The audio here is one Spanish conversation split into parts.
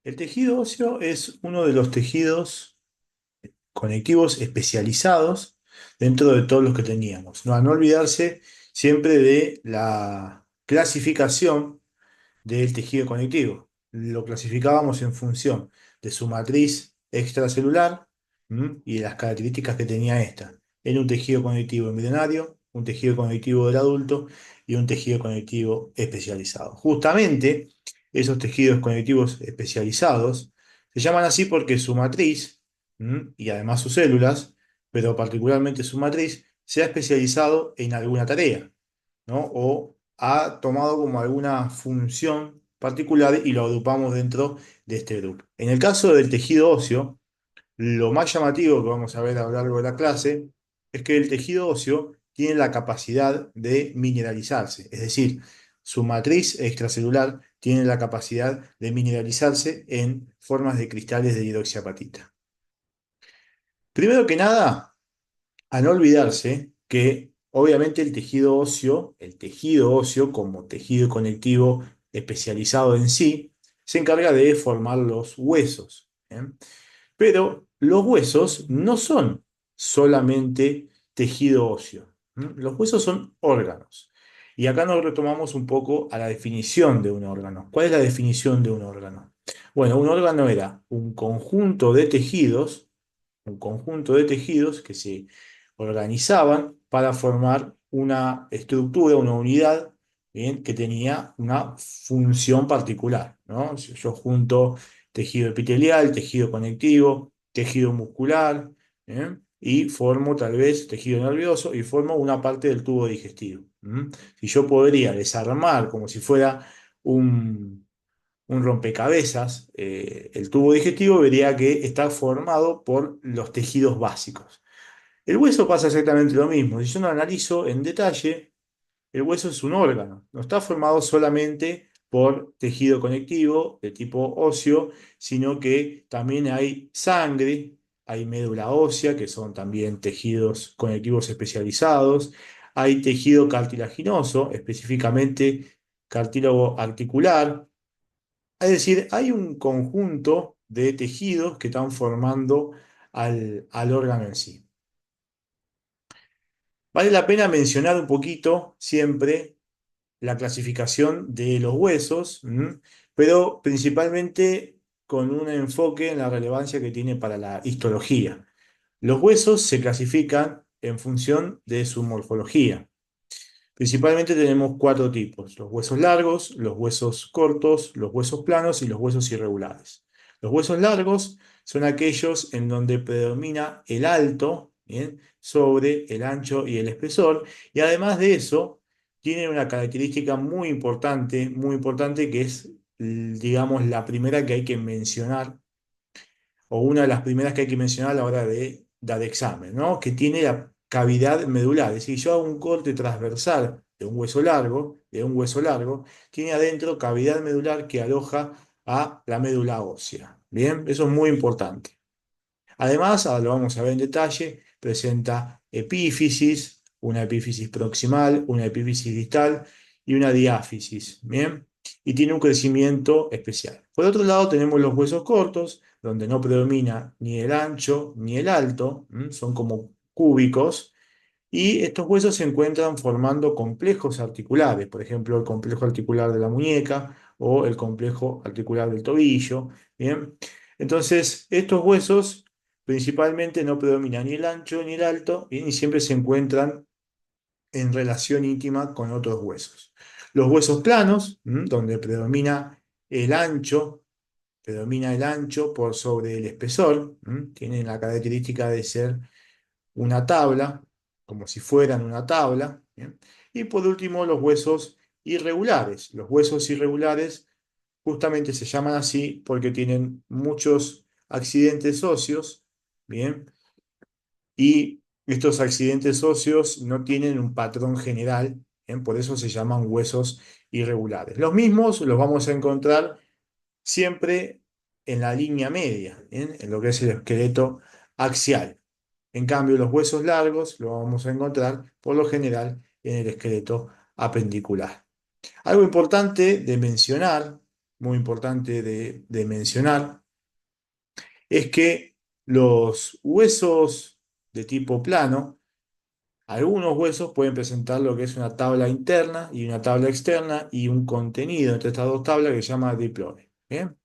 El tejido óseo es uno de los tejidos conectivos especializados dentro de todos los que teníamos. No, a no olvidarse siempre de la clasificación del tejido conectivo. Lo clasificábamos en función de su matriz extracelular, y de las características que tenía esta. En un tejido conectivo embrionario, un tejido conectivo del adulto y un tejido conectivo especializado. Justamente esos tejidos conectivos especializados se llaman así porque su matriz, y además sus células, pero particularmente su matriz, se ha especializado en alguna tarea, ¿no? O ha tomado como alguna función particular y lo agrupamos dentro de este grupo. En el caso del tejido óseo, lo más llamativo que vamos a ver a lo largo de la clase es que el tejido óseo tiene la capacidad de mineralizarse, es decir, su matriz extracelular tiene la capacidad de mineralizarse en formas de cristales de hidroxiapatita. Primero que nada, a no olvidarse que obviamente el tejido óseo como tejido conectivo especializado en sí, se encarga de formar los huesos. ¿Bien? Pero los huesos no son solamente tejido óseo. Los huesos son órganos. Y acá nos retomamos un poco a la definición de un órgano. ¿Cuál es la definición de un órgano? Bueno, un órgano era un conjunto de tejidos que se organizaban para formar una estructura, una unidad, ¿bien? Que tenía una función particular, ¿no? Si yo junto tejido epitelial, tejido conectivo, tejido muscular, ¿bien? Y formo tal vez tejido nervioso y formo una parte del tubo digestivo. Si yo podría desarmar como si fuera un un rompecabezas, el tubo digestivo vería que está formado por los tejidos básicos. El hueso pasa exactamente lo mismo. Si yo lo analizo en detalle, el hueso es un órgano. No está formado solamente por tejido conectivo de tipo óseo, sino que también hay sangre, hay médula ósea, que son también tejidos conectivos especializados, hay tejido cartilaginoso, específicamente cartílago articular, es decir, hay un conjunto de tejidos que están formando al órgano en sí. Vale la pena mencionar un poquito siempre la clasificación de los huesos, pero principalmente con un enfoque en la relevancia que tiene para la histología. Los huesos se clasifican en función de su morfología. Principalmente tenemos cuatro tipos: los huesos largos, los huesos cortos, los huesos planos y los huesos irregulares. Los huesos largos son aquellos en donde predomina el alto, ¿bien? Sobre el ancho y el espesor, y además de eso, tienen una característica muy importante que es, digamos, la primera que hay que mencionar, o una de las primeras que hay que mencionar a la hora de dar examen, ¿no? Que tiene la cavidad medular. Es decir, yo hago un corte transversal de un hueso largo, tiene adentro cavidad medular que aloja a la médula ósea. Bien, eso es muy importante. Además, ahora lo vamos a ver en detalle, presenta epífisis, una epífisis proximal, una epífisis distal y una diáfisis. Bien, y tiene un crecimiento especial. Por otro lado, tenemos los huesos cortos, donde no predomina ni el ancho ni el alto, son como cúbicos, y estos huesos se encuentran formando complejos articulares, por ejemplo, el complejo articular de la muñeca o el complejo articular del tobillo. Bien, entonces estos huesos principalmente no predominan ni el ancho ni el alto, y siempre se encuentran en relación íntima con otros huesos. Los huesos planos, donde predomina el ancho por sobre el espesor, tienen la característica de ser una tabla, como si fueran una tabla, ¿bien? Y por último, los huesos irregulares. Los huesos irregulares justamente se llaman así porque tienen muchos accidentes óseos, ¿bien? Y estos accidentes óseos no tienen un patrón general, ¿bien? Por eso se llaman huesos irregulares. Los mismos los vamos a encontrar siempre en la línea media, ¿bien? En lo que es el esqueleto axial. En cambio, los huesos largos los vamos a encontrar por lo general en el esqueleto apendicular. Algo importante de mencionar muy importante de mencionar, es que los huesos de tipo plano, algunos huesos pueden presentar lo que es una tabla interna y una tabla externa y un contenido entre estas dos tablas que se llama diplore. ¿Bien?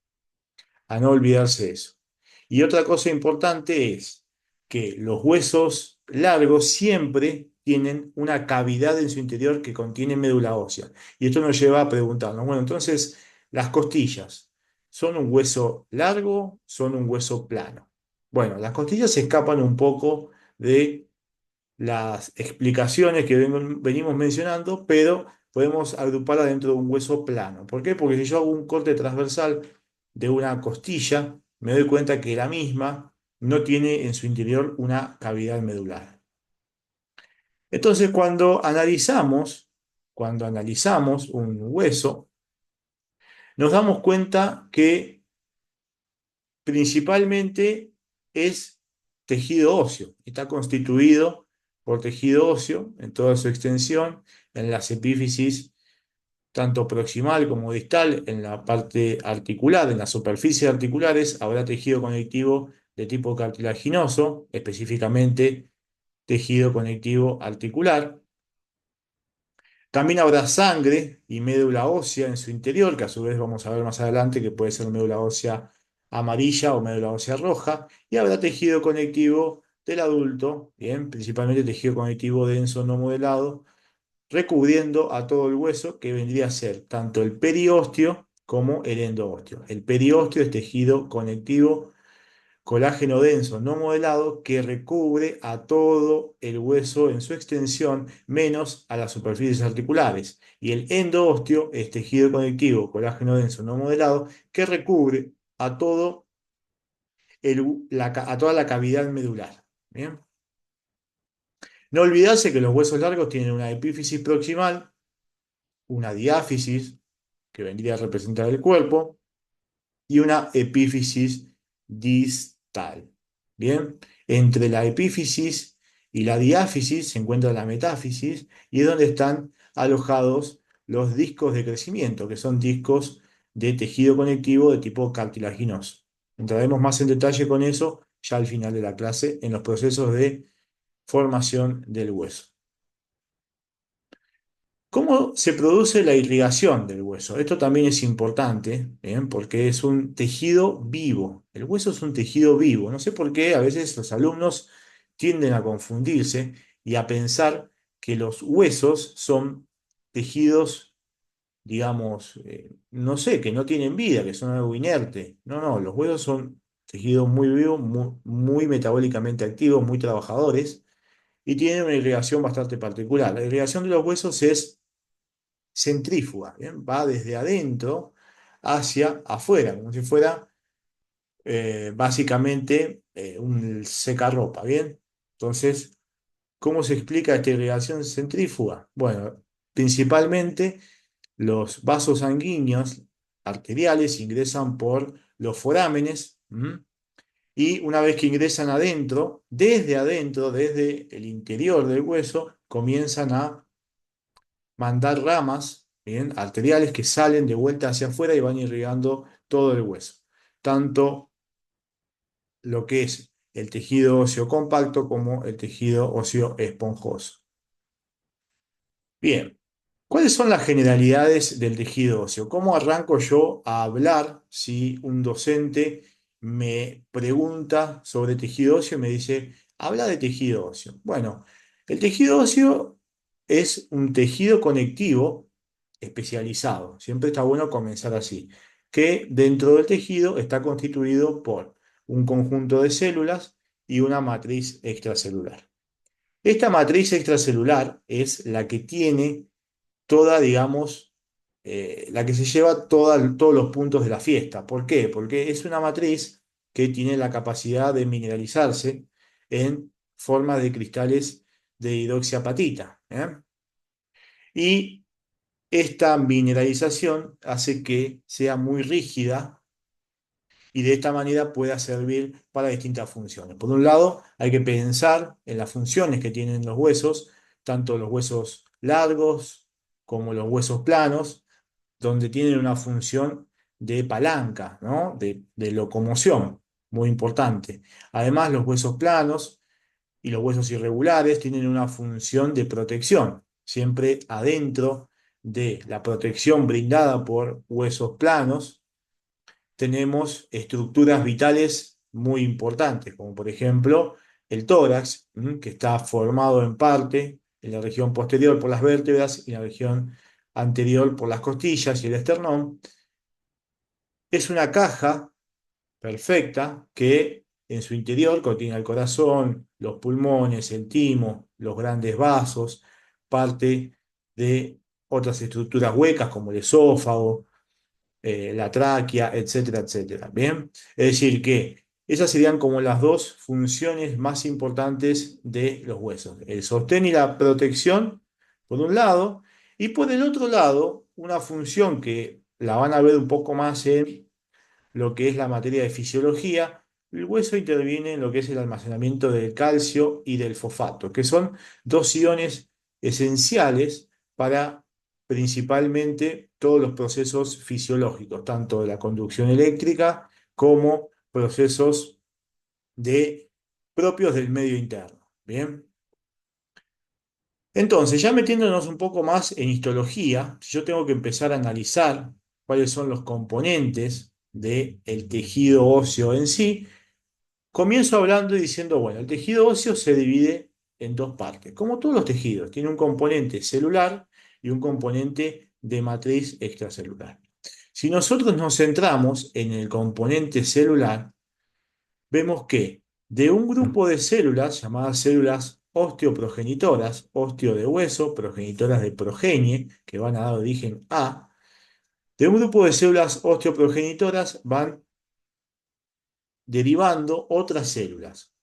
A no olvidarse de eso. Y otra cosa importante es que los huesos largos siempre tienen una cavidad en su interior que contiene médula ósea. Y esto nos lleva a preguntarnos, bueno, entonces, las costillas, ¿son un hueso largo? ¿Son un hueso plano? Bueno, las costillas se escapan un poco de las explicaciones que venimos mencionando, pero podemos agruparla dentro de un hueso plano. ¿Por qué? Porque si yo hago un corte transversal de una costilla, me doy cuenta que la misma no tiene en su interior una cavidad medular. Entonces, cuando analizamos un hueso, nos damos cuenta que principalmente es tejido óseo. Está constituido por tejido óseo en toda su extensión, en las epífisis tanto proximal como distal, en la parte articular, en las superficies articulares, habrá tejido conectivo de tipo cartilaginoso, específicamente tejido conectivo articular. También habrá sangre y médula ósea en su interior, que a su vez vamos a ver más adelante que puede ser médula ósea amarilla o médula ósea roja, y habrá tejido conectivo del adulto, bien, principalmente tejido conectivo denso no modelado, recubriendo a todo el hueso, que vendría a ser tanto el periósteo como el endoósteo. El periósteo es tejido conectivo colágeno denso no modelado que recubre a todo el hueso en su extensión, menos a las superficies articulares. Y el endoósteo es tejido conectivo colágeno denso no modelado que recubre a, todo a toda la cavidad medular. ¿Bien? No olvidarse que los huesos largos tienen una epífisis proximal, una diáfisis, que vendría a representar el cuerpo, y una epífisis distal. Bien, entre la epífisis y la diáfisis se encuentra la metáfisis y es donde están alojados los discos de crecimiento, que son discos de tejido conectivo de tipo cartilaginoso. Entraremos más en detalle con eso ya al final de la clase en los procesos de formación del hueso. ¿Cómo se produce la irrigación del hueso? Esto también es importante, ¿bien? Porque es un tejido vivo. El hueso es un tejido vivo. No sé por qué a veces los alumnos tienden a confundirse y a pensar que los huesos son tejidos, digamos, no sé, que no tienen vida, que son algo inerte. No, no, los huesos son tejidos muy vivos, muy, muy metabólicamente activos, muy trabajadores y tienen una irrigación bastante particular. La irrigación de los huesos es centrífuga, ¿bien? Va desde adentro hacia afuera, como si fuera básicamente un secarropa, ¿bien? Entonces, ¿cómo se explica esta irrigación centrífuga? Bueno, principalmente los vasos sanguíneos arteriales ingresan por los forámenes, ¿m? Y una vez que ingresan adentro, desde el interior del hueso, comienzan a mandar ramas, ¿bien? Arteriales que salen de vuelta hacia afuera y van irrigando todo el hueso. Tanto lo que es el tejido óseo compacto como el tejido óseo esponjoso. Bien, ¿cuáles son las generalidades del tejido óseo? ¿Cómo arranco yo a hablar si un docente me pregunta sobre tejido óseo y me dice, habla de tejido óseo? Bueno, el tejido óseo es un tejido conectivo especializado. Siempre está bueno comenzar así, que dentro del tejido está constituido por un conjunto de células y una matriz extracelular. Esta matriz extracelular es la que tiene toda, digamos, la que se lleva todos los puntos de la fiesta. ¿Por qué? Porque es una matriz que tiene la capacidad de mineralizarse en forma de cristales de hidroxiapatita. Y esta mineralización hace que sea muy rígida y de esta manera pueda servir para distintas funciones. Por un lado, hay que pensar en las funciones que tienen los huesos, tanto los huesos largos como los huesos planos, donde tienen una función de palanca, ¿no? De locomoción, muy importante. Además, los huesos planos y los huesos irregulares tienen una función de protección, siempre adentro de la protección brindada por huesos planos tenemos estructuras vitales muy importantes, como por ejemplo el tórax, que está formado en parte en la región posterior por las vértebras y la región anterior por las costillas y el esternón. Es una caja perfecta que en su interior contiene el corazón, los pulmones, el timo, los grandes vasos, parte de otras estructuras huecas como el esófago, la tráquea, etcétera, etcétera. Bien, es decir, que esas serían como las dos funciones más importantes de los huesos: el sostén y la protección, por un lado, y por el otro lado, una función que la van a ver un poco más en lo que es la materia de fisiología. El hueso interviene en lo que es el almacenamiento del calcio y del fosfato, que son dos iones esenciales para principalmente todos los procesos fisiológicos, tanto de la conducción eléctrica como procesos propios del medio interno. Bien. Entonces, ya metiéndonos un poco más en histología, si yo tengo que empezar a analizar cuáles son los componentes del tejido óseo en sí, comienzo hablando y diciendo, bueno, el tejido óseo se divide en dos partes, como todos los tejidos, tiene un componente celular y un componente de matriz extracelular. Si nosotros nos centramos en el componente celular, vemos que de un grupo de células llamadas células osteoprogenitoras, osteo de hueso, progenitoras de progenie, que van a dar origen a, de un grupo de células osteoprogenitoras van derivando otras células,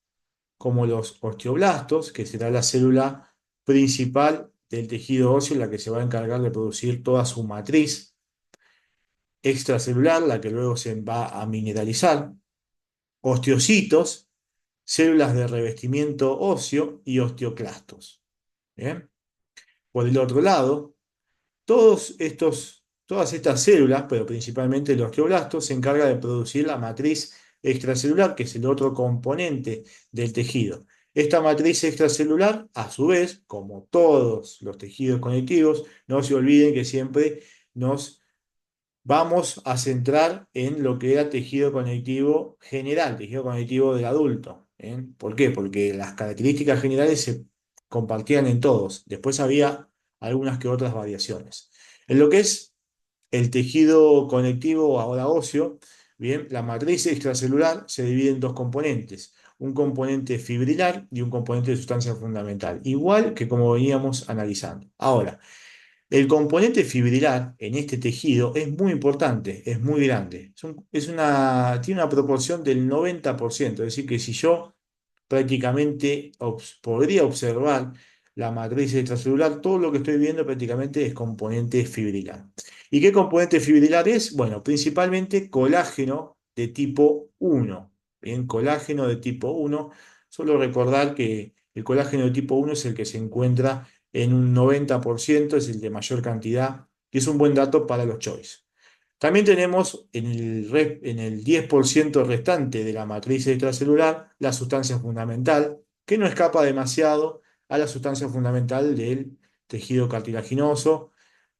como los osteoblastos, que será la célula principal del tejido óseo, la que se va a encargar de producir toda su matriz extracelular, la que luego se va a mineralizar, osteocitos, células de revestimiento óseo y osteoclastos. ¿Bien? Por el otro lado, todas estas células, pero principalmente el osteoblasto, se encarga de producir la matriz extracelular, que es el otro componente del tejido. Esta matriz extracelular, a su vez, como todos los tejidos conectivos, no se olviden que siempre nos vamos a centrar en lo que era tejido conectivo general, tejido conectivo del adulto. ¿Eh? ¿Por qué? Porque las características generales se compartían en todos. Después había algunas que otras variaciones. En lo que es el tejido conectivo ahora óseo, bien, la matriz extracelular se divide en dos componentes, un componente fibrilar y un componente de sustancia fundamental, igual que como veníamos analizando. Ahora, el componente fibrilar en este tejido es muy importante, es muy grande. Tiene una proporción del 90%, es decir, que si yo prácticamente podría observar la matriz extracelular, todo lo que estoy viendo prácticamente es componente fibrilar. ¿Y qué componente fibrilar es? Bueno, principalmente colágeno de tipo 1. Bien, colágeno de tipo 1. Solo recordar que el colágeno de tipo 1 es el que se encuentra en un 90%, es el de mayor cantidad, que es un buen dato para los choice. También tenemos en el 10% restante de la matriz extracelular la sustancia fundamental, que no escapa demasiado a la sustancia fundamental del tejido cartilaginoso,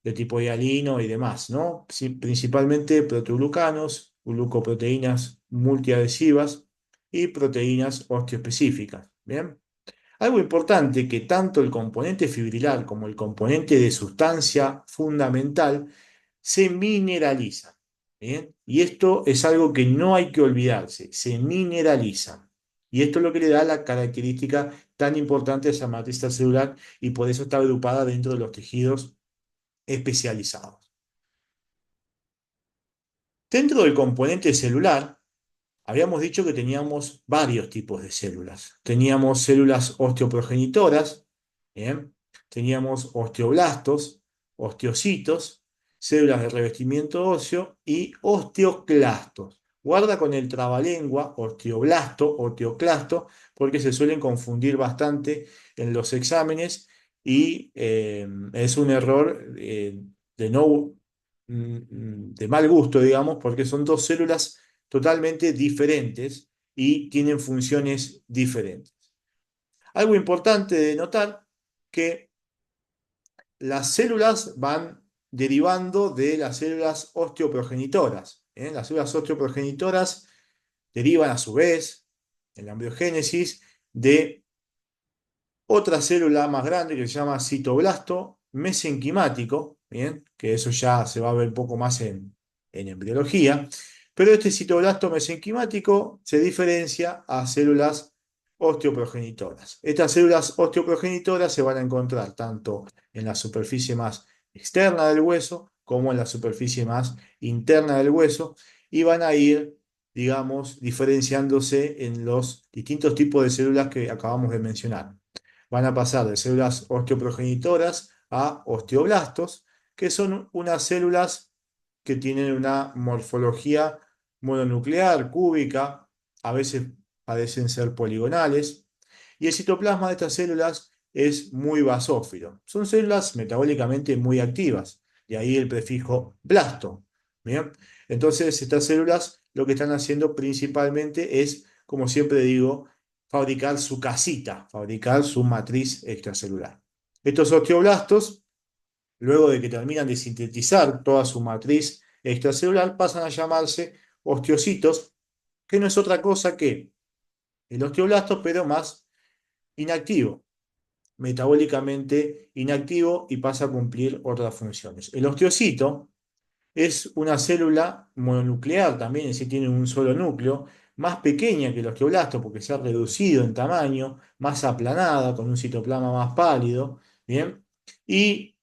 de tipo hialino y demás, ¿no? Sí, principalmente proteoglucanos, glucoproteínas multiadhesivas y proteínas osteoespecíficas. ¿Bien? Algo importante que tanto el componente fibrilar como el componente de sustancia fundamental se mineralizan. ¿Bien? Y esto es algo que no hay que olvidarse, se mineralizan. Y esto es lo que le da la característica tan importante a esa matriz celular y por eso está agrupada dentro de los tejidos especializados. Dentro del componente celular, habíamos dicho que teníamos varios tipos de células. Teníamos células osteoprogenitoras, ¿bien? Teníamos osteoblastos, osteocitos, células de revestimiento óseo y osteoclastos. Guarda con el trabalengua, osteoblasto, osteoclasto, porque se suelen confundir bastante en los exámenes y es un error de no de mal gusto, digamos, porque son dos células totalmente diferentes y tienen funciones diferentes. Algo importante de notar que las células van derivando de las células osteoprogenitoras. ¿Eh? Las células osteoprogenitoras derivan a su vez, en la embriogénesis, de otra célula más grande que se llama citoblasto mesenquimático, ¿bien? Que eso ya se va a ver un poco más en embriología, pero este citoblasto mesenquimático se diferencia a células osteoprogenitoras. Estas células osteoprogenitoras se van a encontrar tanto en la superficie más externa del hueso como en la superficie más interna del hueso y van a ir, digamos, diferenciándose en los distintos tipos de células que acabamos de mencionar. Van a pasar de células osteoprogenitoras a osteoblastos, que son unas células que tienen una morfología mononuclear, cúbica, a veces parecen ser poligonales, y el citoplasma de estas células es muy basófilo. Son células metabólicamente muy activas, de ahí el prefijo blasto. ¿Bien? Entonces, estas células lo que están haciendo principalmente es, como siempre digo, fabricar su casita, fabricar su matriz extracelular. Estos osteoblastos, luego de que terminan de sintetizar toda su matriz extracelular, pasan a llamarse osteocitos, que no es otra cosa que el osteoblasto, pero más inactivo, metabólicamente inactivo y pasa a cumplir otras funciones. El osteocito es una célula mononuclear también, es decir, tiene un solo núcleo, más pequeña que el osteoblasto porque se ha reducido en tamaño, más aplanada, con un citoplasma más pálido, ¿bien? Y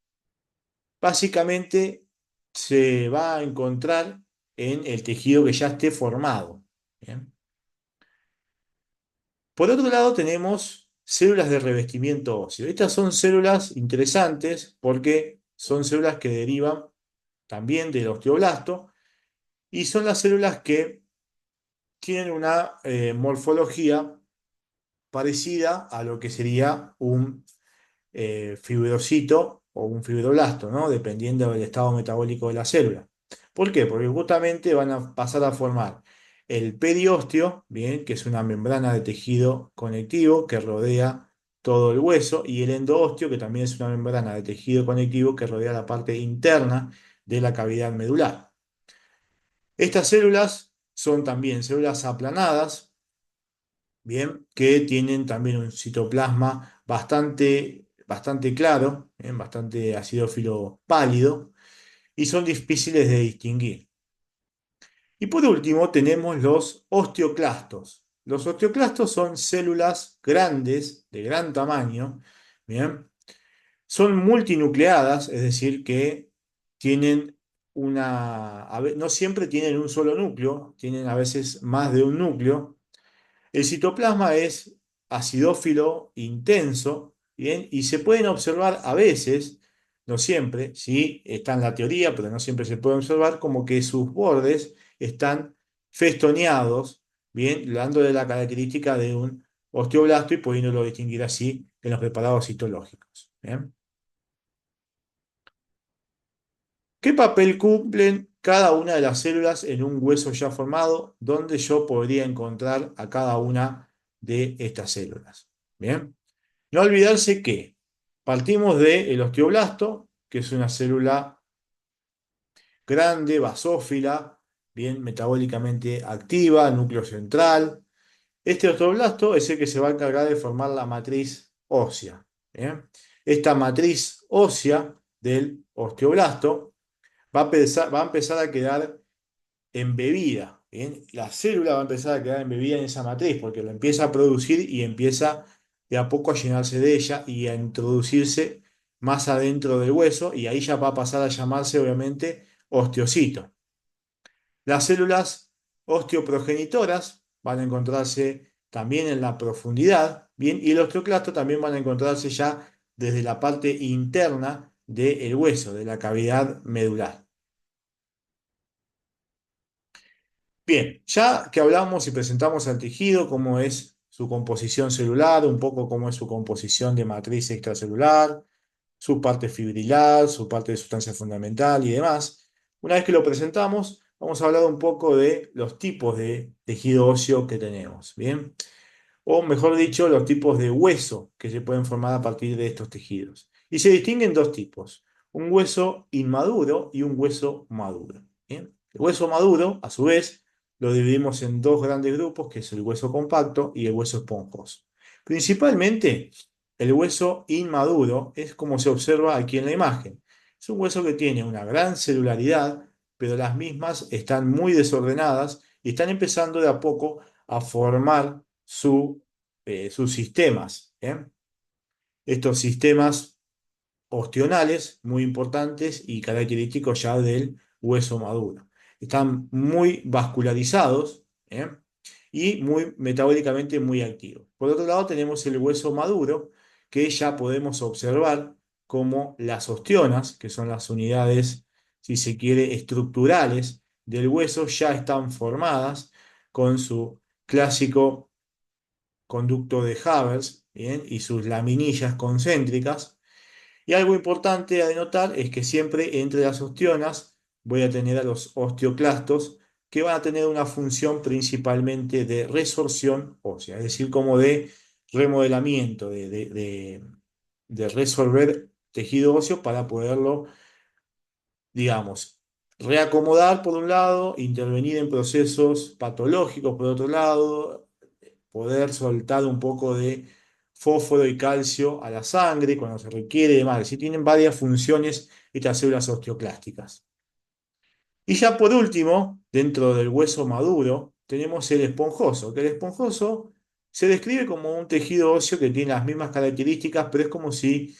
básicamente se va a encontrar en el tejido que ya esté formado, ¿bien? Por otro lado tenemos células de revestimiento óseo. Estas son células interesantes porque son células que derivan también del osteoblasto y son las células que tienen una morfología parecida a lo que sería un fibrocito o un fibroblasto, ¿no? Dependiendo del estado metabólico de la célula. ¿Por qué? Porque justamente van a pasar a formar el periósteo, bien, que es una membrana de tejido conectivo que rodea todo el hueso, y el endoosteo, que también es una membrana de tejido conectivo que rodea la parte interna de la cavidad medular. Estas células son también células aplanadas, bien, que tienen también un citoplasma bastante claro, bien, bastante acidófilo pálido, y son difíciles de distinguir. Y por último tenemos los osteoclastos. Los osteoclastos son células grandes, de gran tamaño, bien, son multinucleadas, es decir, que tienen no siempre tienen un solo núcleo, tienen a veces más de un núcleo. El citoplasma es acidófilo intenso, ¿bien? Y se pueden observar a veces, no siempre, sí, está en la teoría, pero no siempre se puede observar, como que sus bordes están festoneados, ¿bien? Dándole la característica de un osteoblasto y pudiéndolo distinguir así en los preparados citológicos, ¿bien? ¿Qué papel cumplen cada una de las células en un hueso ya formado? ¿Dónde yo podría encontrar a cada una de estas células? Bien, no olvidarse que partimos del osteoblasto, que es una célula grande, basófila, bien metabólicamente activa, núcleo central. Este osteoblasto es el que se va a encargar de formar la matriz ósea. ¿Bien? Esta matriz ósea del osteoblasto va a empezar a quedar embebida. ¿Bien? La célula va a empezar a quedar embebida en esa matriz porque lo empieza a producir y empieza de a poco a llenarse de ella y a introducirse más adentro del hueso y ahí ya va a pasar a llamarse obviamente osteocito. Las células osteoprogenitoras van a encontrarse también en la profundidad, ¿bien? Y el osteoclasto también van a encontrarse ya desde la parte interna del hueso, de la cavidad medular. Bien, ya que hablamos y presentamos al tejido, cómo es su composición celular, un poco cómo es su composición de matriz extracelular, su parte fibrilar, su parte de sustancia fundamental y demás, Una vez que lo presentamos, vamos a hablar un poco de los tipos de tejido óseo que tenemos, ¿bien? O mejor dicho, los tipos de hueso que se pueden formar a partir de estos tejidos. Y se distinguen dos tipos, un hueso inmaduro y un hueso maduro, ¿bien? El hueso maduro, a su vez, lo dividimos en dos grandes grupos, que es el hueso compacto y el hueso esponjoso. Principalmente, el hueso inmaduro es como se observa aquí en la imagen. Es un hueso que tiene una gran celularidad, pero las mismas están muy desordenadas y están empezando de a poco a formar sus sistemas. ¿Eh? Estos sistemas ostionales muy importantes y característicos ya del hueso maduro. Están muy vascularizados, ¿eh? Y muy metabólicamente muy activos. Por otro lado tenemos el hueso maduro, que ya podemos observar como las ostionas, que son las unidades, si se quiere, estructurales del hueso, ya están formadas con su clásico conducto de Havers, ¿bien? Y sus laminillas concéntricas. Y algo importante a denotar es que siempre entre las ostionas voy a tener a los osteoclastos que van a tener una función principalmente de resorción ósea, es decir, como de remodelamiento, de resolver tejido óseo para poderlo, digamos, reacomodar por un lado, intervenir en procesos patológicos por otro lado, poder soltar un poco de fósforo y calcio a la sangre cuando se requiere y demás. Sí, tienen varias funciones estas células osteoclásticas. Y ya por último, dentro del hueso maduro, tenemos el esponjoso, que el esponjoso se describe como un tejido óseo que tiene las mismas características, pero es como si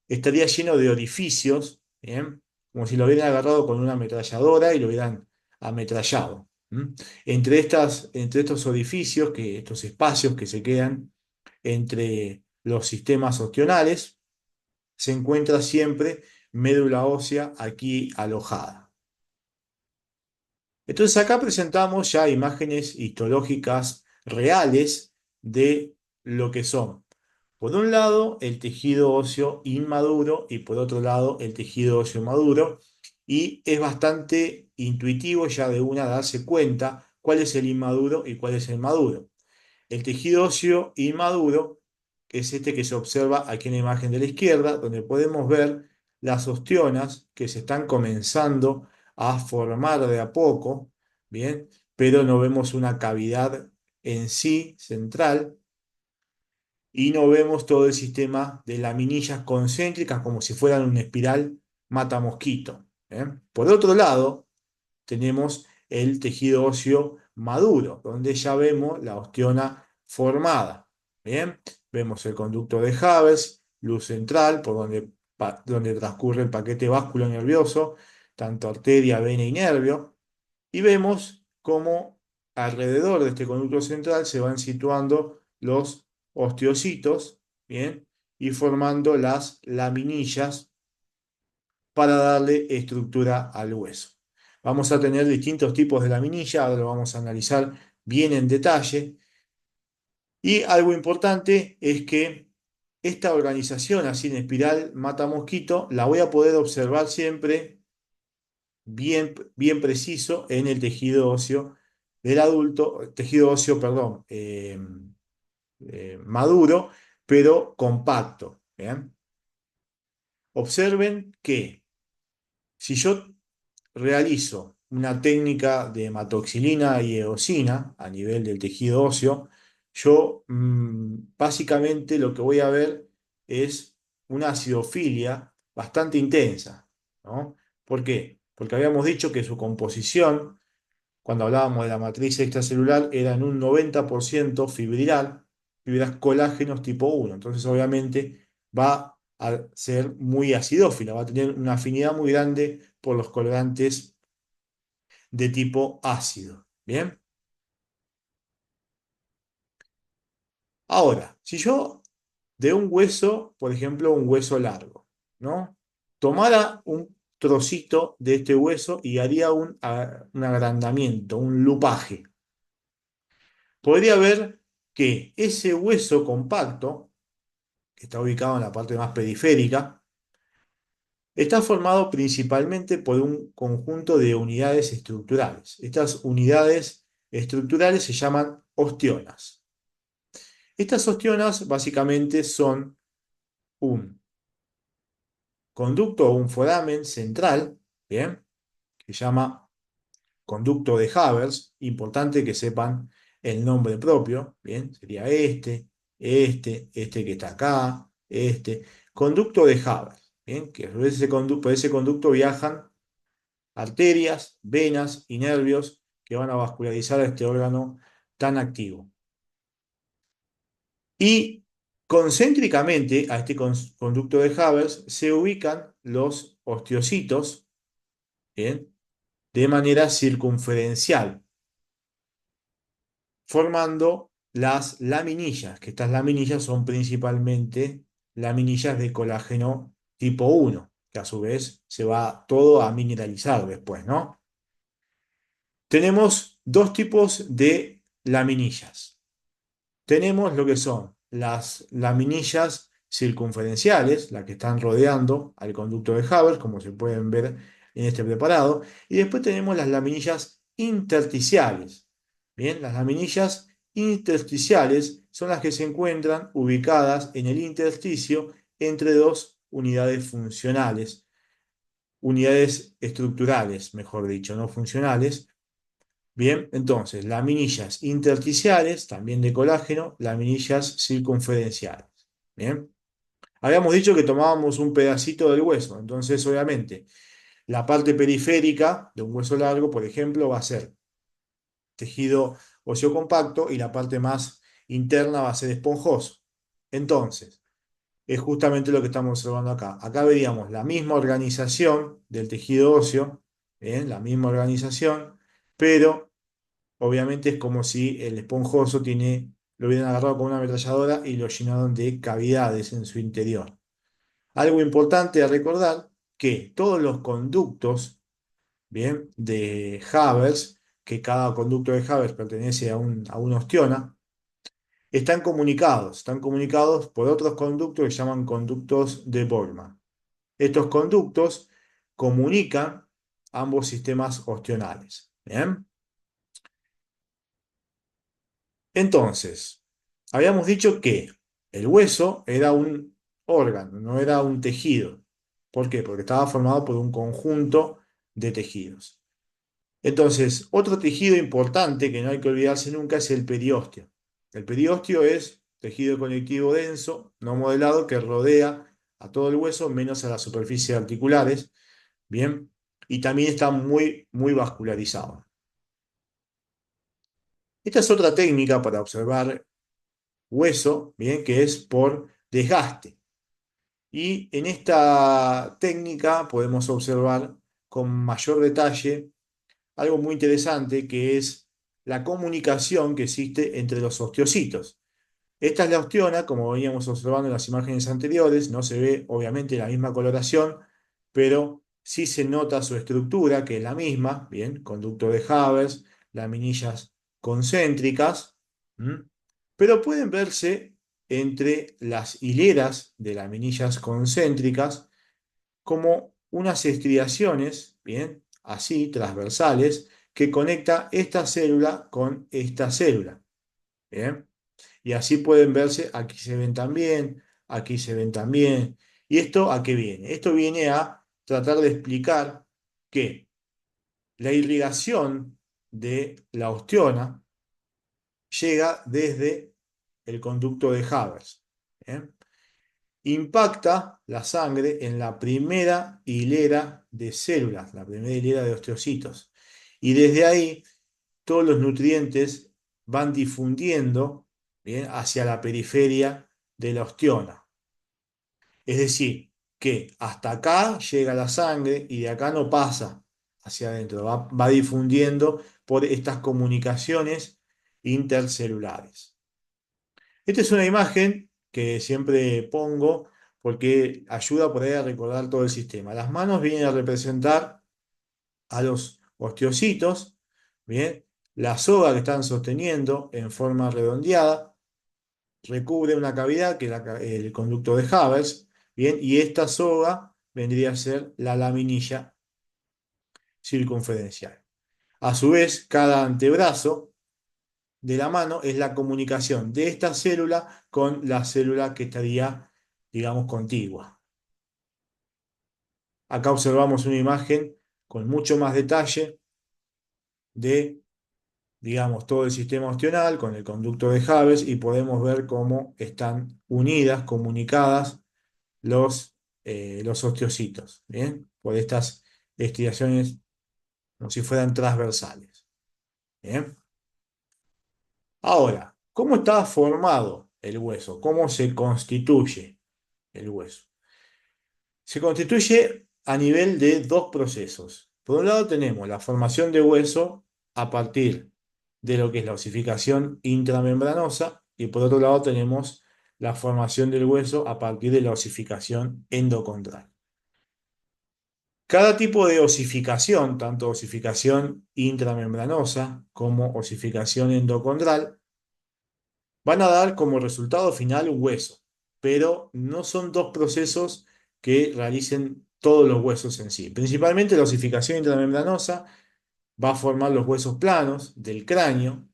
estaría lleno de orificios, ¿bien? Como si lo hubieran agarrado con una ametralladora y lo hubieran ametrallado. ¿M? Entre estos orificios, estos espacios que se quedan entre los sistemas ostionales, se encuentra siempre médula ósea aquí alojada. Entonces acá presentamos ya imágenes histológicas reales de lo que son, por un lado, el tejido óseo inmaduro y por otro lado, el tejido óseo maduro. Y es bastante intuitivo ya de una darse cuenta cuál es el inmaduro y cuál es el maduro. El tejido óseo inmaduro es este que se observa aquí en la imagen de la izquierda, donde podemos ver las ostionas que se están comenzando a formar de a poco, ¿bien? Pero no vemos una cavidad en sí central y no vemos todo el sistema de laminillas concéntricas como si fueran una espiral mata mosquito. ¿Eh? Por otro lado, tenemos el tejido óseo maduro, donde ya vemos la ostiona formada. ¿Bien? Vemos el conducto de Havers, luz central, por donde transcurre el paquete básculo nervioso, tanto arteria, vena y nervio, y vemos cómo alrededor de este conducto central se van situando los osteocitos, ¿bien? Y formando las laminillas para darle estructura al hueso. Vamos a tener distintos tipos de laminilla, ahora lo vamos a analizar bien en detalle. Y algo importante es que esta organización así en espiral mata mosquito la voy a poder observar siempre bien, bien preciso en el tejido óseo del adulto, tejido óseo, perdón, maduro, pero compacto. ¿Bien? Observen que si yo realizo una técnica de hematoxilina y eosina a nivel del tejido óseo, yo básicamente lo que voy a ver es una acidofilia bastante intensa, ¿no? ¿Por qué? Porque habíamos dicho que su composición, cuando hablábamos de la matriz extracelular, era en un 90% fibrilar, fibras colágenos tipo 1. Entonces, obviamente, va a ser muy acidófila, va a tener una afinidad muy grande por los colorantes de tipo ácido. ¿Bien? Ahora, si yo de un hueso, por ejemplo, un hueso largo, ¿no? Tomara un trocito de este hueso y haría un agrandamiento, un lupaje. Podría ver que ese hueso compacto, que está ubicado en la parte más periférica, Está formado principalmente por un conjunto de unidades estructurales. Estas unidades estructurales se llaman ostionas. Estas ostionas básicamente son un conducto o un foramen central, ¿bien? Que se llama conducto de Haber. Importante que sepan el nombre propio, ¿bien? Sería este que está acá, este. Conducto de Haber, ¿bien? Que por ese conducto viajan arterias, venas y nervios que van a vascularizar a este órgano tan activo. Y concéntricamente a este conducto de Haber se ubican los osteocitos, ¿bien? De manera circunferencial, formando las laminillas, que estas laminillas son principalmente laminillas de colágeno tipo 1, que a su vez se va todo a mineralizar después, ¿no? Tenemos dos tipos de laminillas. Tenemos lo que son las laminillas circunferenciales, las que están rodeando al conducto de Haber, como se pueden ver en este preparado, y después tenemos las laminillas intersticiales. Bien, las laminillas intersticiales son las que se encuentran ubicadas en el intersticio entre dos unidades funcionales, unidades estructurales, mejor dicho, no funcionales. Bien, entonces, laminillas intersticiales, también de colágeno, laminillas circunferenciales. Bien, habíamos dicho que tomábamos un pedacito del hueso, entonces, obviamente, la parte periférica de un hueso largo, por ejemplo, va a ser tejido óseo compacto y la parte más interna va a ser esponjoso. Entonces, es justamente lo que estamos observando acá. Acá veríamos la misma organización del tejido óseo, ¿bien? La misma organización, pero obviamente es como si el esponjoso lo hubieran agarrado con una ametralladora y lo llenaron de cavidades en su interior. Algo importante a recordar, que todos los conductos, bien, de Havers, que cada conducto de Havers pertenece a una ostiona, están comunicados por otros conductos que se llaman conductos de Boltzmann. Estos conductos comunican ambos sistemas ostionales. ¿Bien? Entonces, habíamos dicho que el hueso era un órgano, no era un tejido. ¿Por qué? Porque estaba formado por un conjunto de tejidos. Entonces, otro tejido importante que no hay que olvidarse nunca es el periósteo. El periósteo es tejido conectivo denso, no modelado, que rodea a todo el hueso, menos a las superficies articulares, ¿bien? Y también está muy, muy vascularizado. Esta es otra técnica para observar hueso, bien, que es por desgaste. Y en esta técnica podemos observar con mayor detalle algo muy interesante, que es la comunicación que existe entre los osteocitos. Esta es la osteona, como veníamos observando en las imágenes anteriores, no se ve obviamente la misma coloración, pero sí se nota su estructura, que es la misma, bien, conducto de Havers, laminillas concéntricas, ¿m? Pero pueden verse entre las hileras de laminillas concéntricas como unas estriaciones, bien, así, transversales, que conecta esta célula con esta célula, bien. Y así pueden verse, aquí se ven también, aquí se ven también. ¿Y esto a qué viene? Esto viene a tratar de explicar que la irrigación de la osteona llega desde el conducto de Havers. ¿Bien? Impacta la sangre en la primera hilera de células, la primera hilera de osteocitos. Y desde ahí todos los nutrientes van difundiendo, ¿bien?, hacia la periferia de la osteona. Es decir, que hasta acá llega la sangre y de acá no pasa hacia adentro, va difundiendo por estas comunicaciones intercelulares. Esta es una imagen que siempre pongo porque ayuda por ahí a recordar todo el sistema. Las manos vienen a representar a los osteocitos, ¿bien? La soga que están sosteniendo en forma redondeada recubre una cavidad que es el conducto de Havers, ¿bien? Y esta soga vendría a ser la laminilla circunferencial. A su vez, cada antebrazo de la mano es la comunicación de esta célula con la célula que estaría, digamos, contigua. Acá observamos una imagen con mucho más detalle de, digamos, todo el sistema osteonal con el conducto de Haves y podemos ver cómo están unidas, comunicadas los osteocitos, ¿bien? Por estas estriaciones como si fueran transversales, ¿bien? Ahora, ¿cómo está formado el hueso? ¿Cómo se constituye el hueso? Se constituye a nivel de dos procesos. Por un lado tenemos la formación de hueso a partir de lo que es la osificación intramembranosa y por otro lado tenemos la formación del hueso a partir de la osificación endocondral. Cada tipo de osificación, tanto osificación intramembranosa como osificación endocondral, van a dar como resultado final un hueso, pero no son dos procesos que realicen todos los huesos en sí. Principalmente la osificación intramembranosa va a formar los huesos planos del cráneo,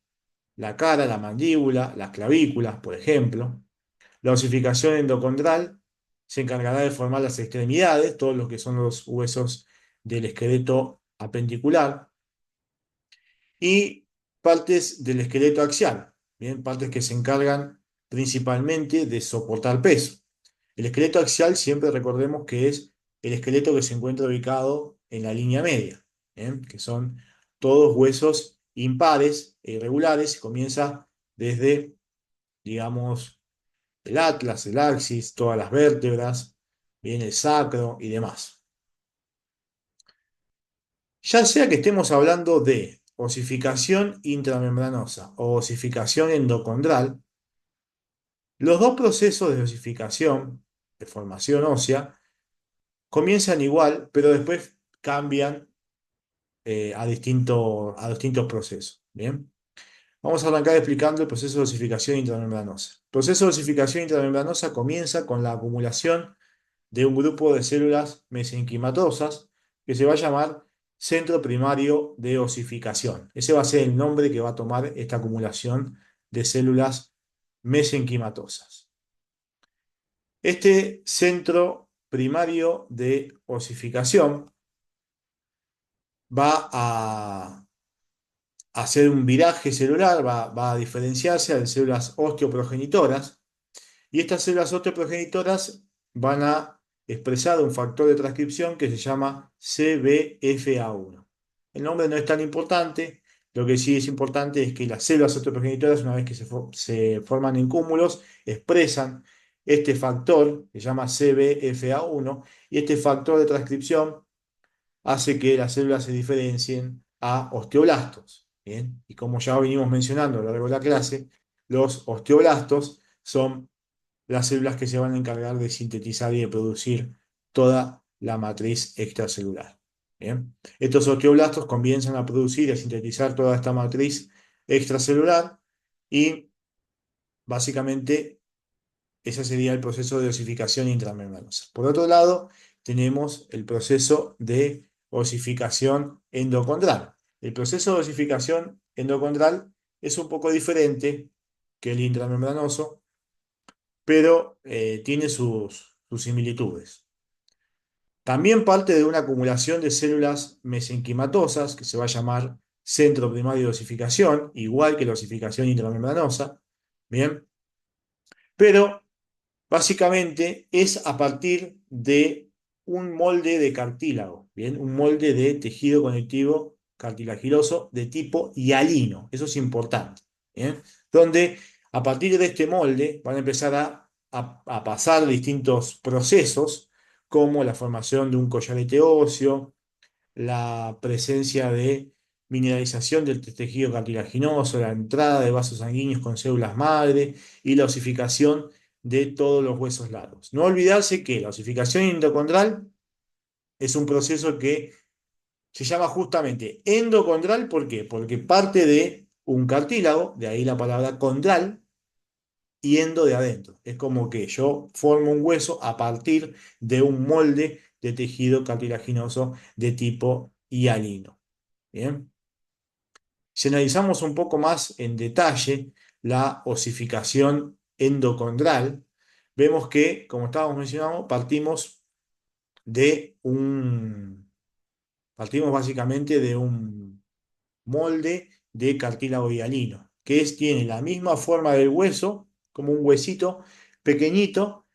la cara, la mandíbula, las clavículas, por ejemplo. La osificación endocondral se encargará de formar las extremidades, todos los que son los huesos del esqueleto apendicular y partes del esqueleto axial, ¿bien? Partes que se encargan principalmente de soportar peso. El esqueleto axial siempre recordemos que es el esqueleto que se encuentra ubicado en la línea media, ¿bien? Que son todos huesos impares e irregulares, comienza desde, digamos, el atlas, el axis, todas las vértebras, bien, el sacro y demás. Ya sea que estemos hablando de osificación intramembranosa o osificación endocondral, los dos procesos de osificación, de formación ósea, comienzan igual, pero después cambian a distintos procesos. ¿Bien? Vamos a arrancar explicando el proceso de osificación intramembranosa. El proceso de osificación intramembranosa comienza con la acumulación de un grupo de células mesenquimatosas que se va a llamar centro primario de osificación. Ese va a ser el nombre que va a tomar esta acumulación de células mesenquimatosas. Este centro primario de osificación va a hacer un viraje celular, va a diferenciarse de células osteoprogenitoras. Y estas células osteoprogenitoras van a expresar un factor de transcripción que se llama CBFA1. El nombre no es tan importante, lo que sí es importante es que las células osteoprogenitoras, una vez que se forman en cúmulos, expresan este factor que se llama CBFA1 y este factor de transcripción hace que las células se diferencien a osteoblastos. ¿Bien? Y como ya venimos mencionando a lo largo de la clase, los osteoblastos son las células que se van a encargar de sintetizar y de producir toda la matriz extracelular. ¿Bien? Estos osteoblastos comienzan a producir y a sintetizar toda esta matriz extracelular y básicamente ese sería el proceso de osificación intramembranosa. Por otro lado, tenemos el proceso de osificación endocondral. El proceso de osificación endocondral es un poco diferente que el intramembranoso, pero tiene sus similitudes. También parte de una acumulación de células mesenquimatosas, que se va a llamar centro primario de osificación, igual que la osificación intramembranosa, ¿bien? Pero básicamente es a partir de un molde de cartílago, ¿bien? Un molde de tejido conectivo cartilaginoso de tipo hialino, eso es importante, ¿bien? Donde a partir de este molde van a empezar a pasar distintos procesos, como la formación de un collarete óseo, la presencia de mineralización del tejido cartilaginoso, la entrada de vasos sanguíneos con células madre y la osificación de todos los huesos largos. No olvidarse que la osificación endocondral es un proceso que se llama justamente endocondral. ¿Por qué? Porque parte de un cartílago, de ahí la palabra condral, y endo de adentro. Es como que yo formo un hueso a partir de un molde de tejido cartilaginoso de tipo hialino. Bien. Si analizamos un poco más en detalle la osificación endocondral, vemos que, como estábamos mencionando, partimos básicamente de un molde de cartílago hialino, tiene la misma forma del hueso, como un huesito pequeñito,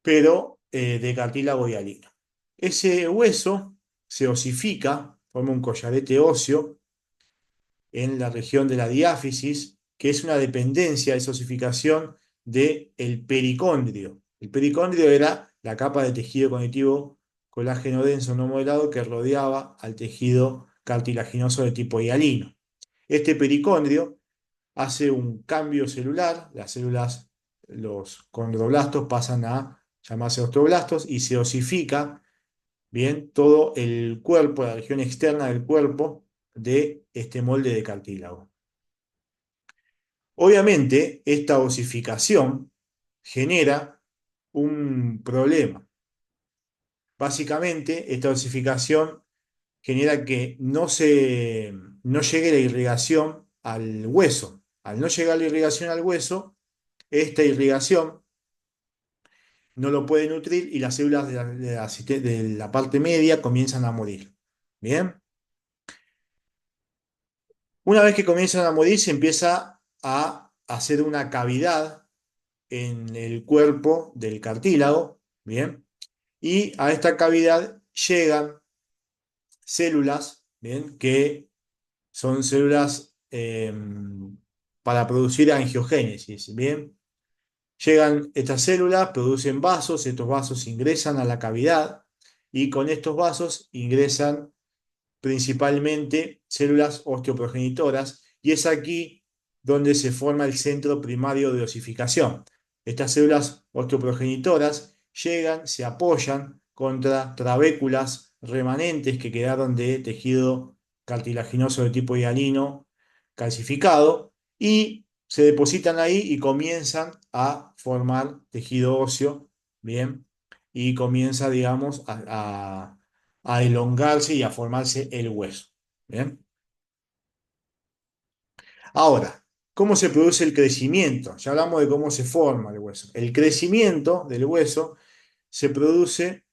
pero de cartílago hialino. Ese hueso se osifica, forma un collarete óseo en la región de la diáfisis, que es una dependencia de esa osificación del pericondrio. El pericondrio era la capa de tejido conectivo colágeno denso no modelado que rodeaba al tejido cartilaginoso de tipo hialino. Este pericondrio hace un cambio celular, las células, los condroblastos pasan a llamarse osteoblastos y se osifica bien todo el cuerpo, la región externa del cuerpo de este molde de cartílago. Obviamente, esta osificación genera un problema. Básicamente, esta osificación genera que no llegue la irrigación al hueso. Al no llegar la irrigación al hueso, esta irrigación no lo puede nutrir y las células de la parte media comienzan a morir. Bien. Una vez que comienzan a morir, se empieza a hacer una cavidad en el cuerpo del cartílago, ¿bien? Y a esta cavidad llegan células, ¿bien? Que son células para producir angiogénesis, ¿bien? Llegan estas células, producen vasos, estos vasos ingresan a la cavidad y con estos vasos ingresan principalmente células osteoprogenitoras, y es aquí donde se forma el centro primario de osificación. Estas células osteoprogenitoras llegan, se apoyan contra trabéculas remanentes que quedaron de tejido cartilaginoso de tipo hialino calcificado y se depositan ahí y comienzan a formar tejido óseo, ¿bien? Y comienza, digamos, a elongarse y a formarse el hueso. ¿Bien? Ahora, ¿cómo se produce el crecimiento? Ya hablamos de cómo se forma el hueso. El crecimiento del hueso se produce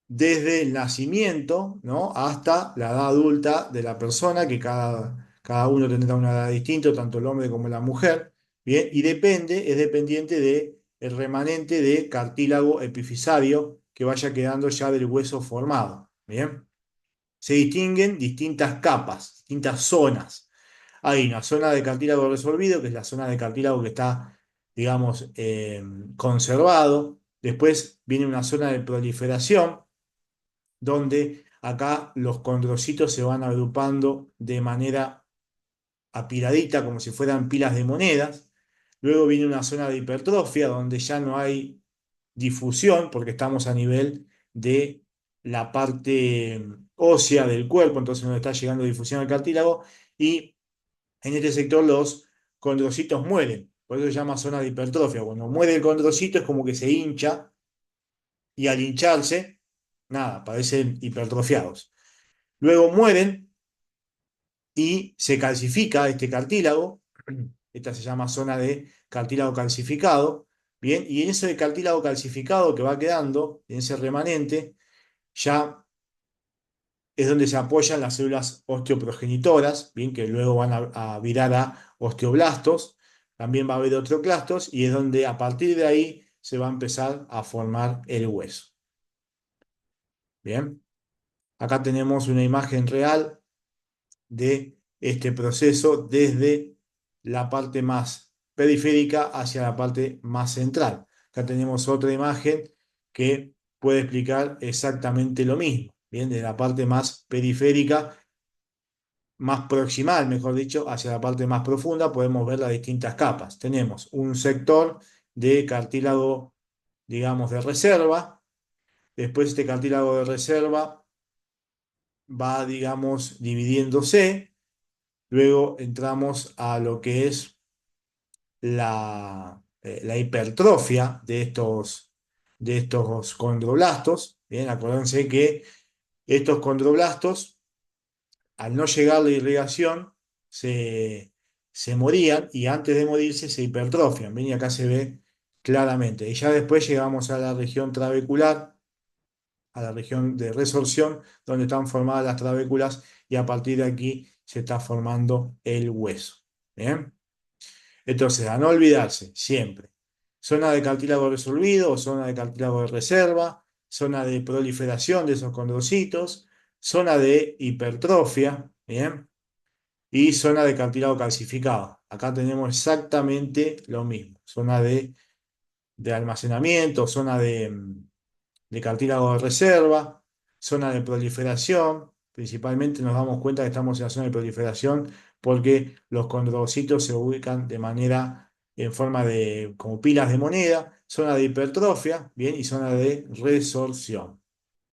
desde el nacimiento, ¿no? Hasta la edad adulta de la persona, que cada uno tendrá una edad distinta, tanto el hombre como la mujer. ¿Bien? Y es dependiente del remanente de cartílago epifisario que vaya quedando ya del hueso formado. ¿Bien? Se distinguen distintas capas, distintas zonas. Hay una zona de cartílago resolvido, que es la zona de cartílago que está, digamos, conservado. Después viene una zona de proliferación, donde acá los condrocitos se van agrupando de manera apiladita, como si fueran pilas de monedas. Luego viene una zona de hipertrofia, donde ya no hay difusión, porque estamos a nivel de la parte ósea del cuerpo, entonces no está llegando difusión al cartílago, y en este sector los condrocitos mueren, por eso se llama zona de hipertrofia. Cuando muere el condrocito es como que se hincha, y al hincharse, nada, parecen hipertrofiados. Luego mueren y se calcifica este cartílago. Esta se llama zona de cartílago calcificado. Bien, y en ese cartílago calcificado que va quedando, en ese remanente, ya es donde se apoyan las células osteoprogenitoras, bien, que luego van a virar a osteoblastos. También va a haber osteoclastos y es donde a partir de ahí se va a empezar a formar el hueso. Bien, acá tenemos una imagen real de este proceso desde la parte más periférica hacia la parte más central. Acá tenemos otra imagen que puede explicar exactamente lo mismo. Bien, de la parte más periférica, más proximal, mejor dicho, hacia la parte más profunda, podemos ver las distintas capas. Tenemos un sector de cartílago, digamos, de reserva. Después este cartílago de reserva va, digamos, dividiéndose. Luego entramos a lo que es la hipertrofia de estos de estos condroblastos. Bien, acuérdense que estos condroblastos, al no llegar la irrigación, se, se morían y antes de morirse se hipertrofian. Bien, y acá se ve claramente. Y ya después llegamos a la región trabecular, a la región de resorción, donde están formadas las trabéculas y a partir de aquí se está formando el hueso. Bien. Entonces, a no olvidarse, siempre. Zona de cartílago resolvido o zona de cartílago de reserva, zona de proliferación de esos condrocitos, zona de hipertrofia, ¿bien? Y zona de cartílago calcificado. Acá tenemos exactamente lo mismo. Zona de almacenamiento, zona de cartílago de reserva, zona de proliferación. Principalmente nos damos cuenta que estamos en la zona de proliferación porque los condrocitos se ubican de manera en forma de como pilas de moneda, zona de hipertrofia, bien, y zona de resorción.